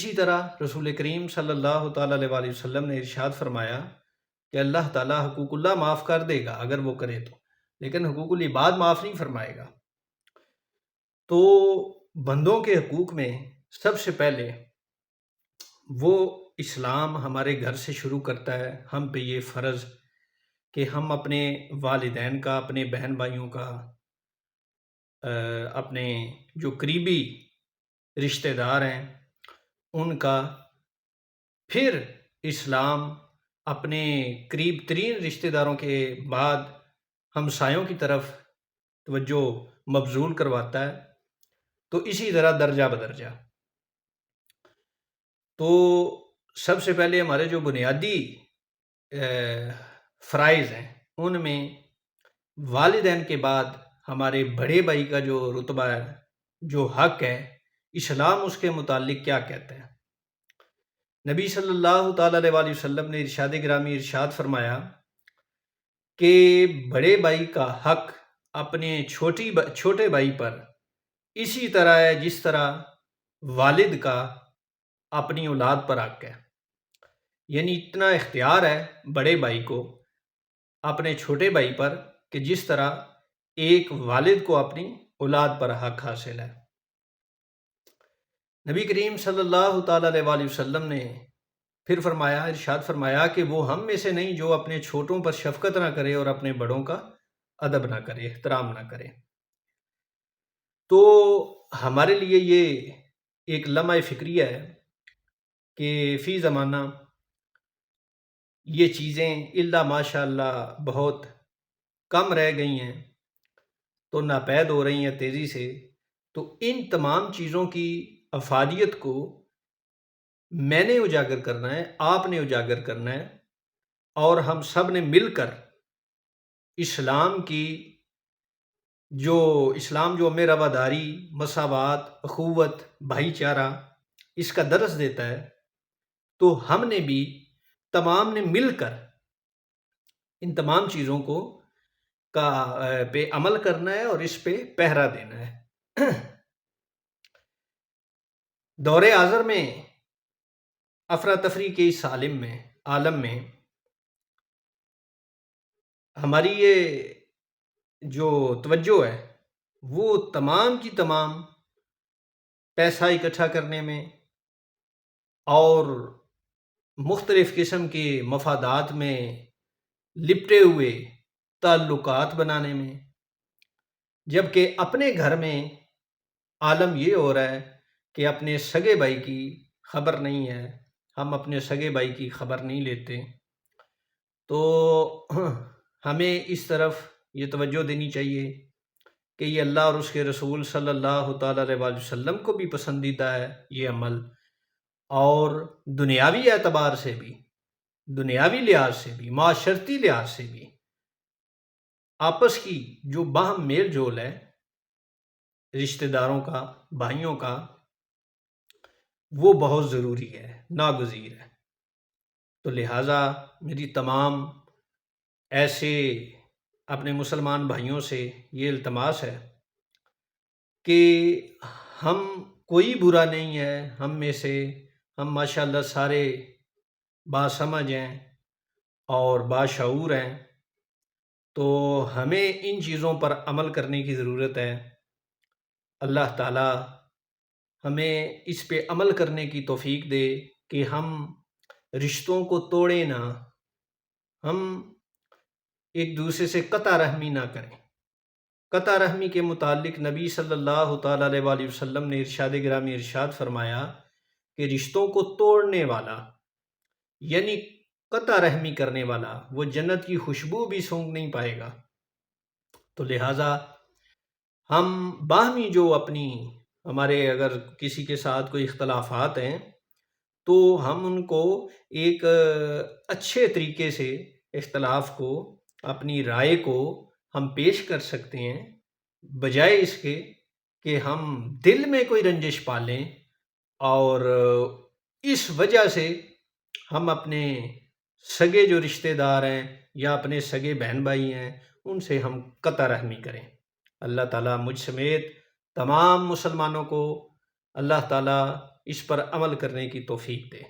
اسی طرح رسول کریم صلی اللہ تعالیٰ علیہ وسلم نے ارشاد فرمایا کہ اللہ تعالیٰ حقوق اللہ معاف کر دے گا اگر وہ کرے تو، لیکن حقوق العباد معاف نہیں فرمائے گا۔ تو بندوں کے حقوق میں سب سے پہلے وہ اسلام ہمارے گھر سے شروع کرتا ہے۔ ہم پہ یہ فرض کہ ہم اپنے والدین کا، اپنے بہن بھائیوں کا، اپنے جو قریبی رشتہ دار ہیں ان کا، پھر اسلام اپنے قریب ترین رشتہ داروں کے بعد ہمسایوں کی طرف توجہ مبذول کرواتا ہے، تو اسی طرح درجہ بدرجہ۔ تو سب سے پہلے ہمارے جو بنیادی فرائض ہیں ان میں والدین کے بعد ہمارے بڑے بھائی کا جو رتبہ ہے، جو حق ہے، اسلام اس کے متعلق کیا کہتا ہے۔ نبی صلی اللہ تعالیٰ علیہ وسلم نے ارشاد گرامی ارشاد فرمایا کہ بڑے بھائی کا حق اپنے چھوٹے بھائی پر اسی طرح ہے جس طرح والد کا اپنی اولاد پر حق ہے، یعنی اتنا اختیار ہے بڑے بھائی کو اپنے چھوٹے بھائی پر کہ جس طرح ایک والد کو اپنی اولاد پر حق حاصل ہے۔ نبی کریم صلی اللہ تعالیٰ علیہ وسلم نے پھر فرمایا، ارشاد فرمایا کہ وہ ہم میں سے نہیں جو اپنے چھوٹوں پر شفقت نہ کرے اور اپنے بڑوں کا ادب نہ کرے، احترام نہ کرے۔ تو ہمارے لیے یہ ایک لمحہ فکریہ ہے کہ فی زمانہ یہ چیزیں الا ماشاء اللہ بہت کم رہ گئی ہیں، تو ناپید ہو رہی ہیں تیزی سے۔ تو ان تمام چیزوں کی افادیت کو میں نے اجاگر کرنا ہے، آپ نے اجاگر کرنا ہے، اور ہم سب نے مل کر اسلام جو ہمیں رواداری، مساوات، اخوت، بھائی چارہ اس کا درس دیتا ہے، تو ہم نے بھی تمام نے مل کر ان تمام چیزوں کو پہ عمل کرنا ہے اور اس پہ پہرا دینا ہے۔ دور حاضر میں افراتفری کے اس عالم میں ہماری یہ جو توجہ ہے وہ تمام کی تمام پیسہ اکٹھا کرنے میں اور مختلف قسم کے مفادات میں لپٹے ہوئے تعلقات بنانے میں، جبکہ اپنے گھر میں عالم یہ ہو رہا ہے کہ اپنے سگے بھائی کی خبر نہیں ہے، ہم اپنے سگے بھائی کی خبر نہیں لیتے۔ تو ہمیں اس طرف یہ توجہ دینی چاہیے کہ یہ اللہ اور اس کے رسول صلی اللہ تعالیٰ علیہ وسلم کو بھی پسندیدہ ہے یہ عمل، اور دنیاوی اعتبار سے بھی، دنیاوی لحاظ سے بھی، معاشرتی لحاظ سے بھی آپس کی جو باہم میل جول ہے رشتہ داروں کا، بھائیوں کا، وہ بہت ضروری ہے، ناگزیر ہے۔ تو لہٰذا میری تمام ایسے اپنے مسلمان بھائیوں سے یہ التماس ہے کہ ہم کوئی برا نہیں ہے، ہم میں سے ہم ماشاءاللہ سارے باسمجھ ہیں اور باشعور ہیں، تو ہمیں ان چیزوں پر عمل کرنے کی ضرورت ہے۔ اللہ تعالی ہمیں اس پہ عمل کرنے کی توفیق دے کہ ہم رشتوں کو توڑیں نہ، ہم ایک دوسرے سے قطع رحمی نہ کریں۔ قطع رحمی کے متعلق نبی صلی اللہ تعالیٰ علیہ وسلم نے ارشاد گرامی ارشاد فرمایا کہ رشتوں کو توڑنے والا یعنی قطع رحمی کرنے والا وہ جنت کی خوشبو بھی سونگھ نہیں پائے گا۔ تو لہٰذا ہم باہمی جو ہمارے اگر کسی کے ساتھ کوئی اختلافات ہیں تو ہم ان کو ایک اچھے طریقے سے اختلاف کو، اپنی رائے کو ہم پیش کر سکتے ہیں، بجائے اس کے کہ ہم دل میں کوئی رنجش پالیں اور اس وجہ سے ہم اپنے سگے جو رشتہ دار ہیں یا اپنے سگے بہن بھائی ہیں ان سے ہم قطع رحمی کریں۔ اللہ تعالیٰ مجھ سمیت تمام مسلمانوں کو اللہ تعالیٰ اس پر عمل کرنے کی توفیق دے۔